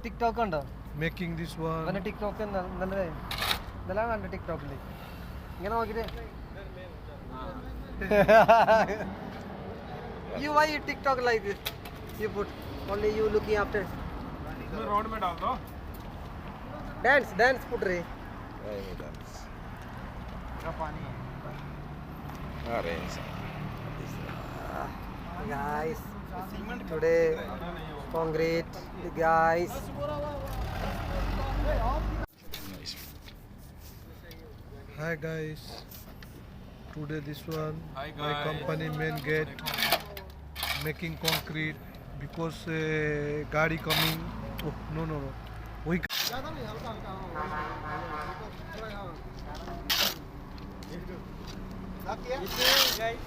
TikTok ഉണ്ടോ? Making this one. അവന്റെ TikTok നല്ലതായി ഇതെല്ലാം കണ്ടു ടിക്ടോക്കില് ഇങ്ങനെ നോക്കിട്ട് you why you TikTok like this? You put only you looking after. Road में डाल दो. Dance put रहे. का पानी है. Guys, today concrete guys. Hi guys. Today this one. Hi My guys. company main gate making concrete because गाड़ी coming. Oh no. We Guys.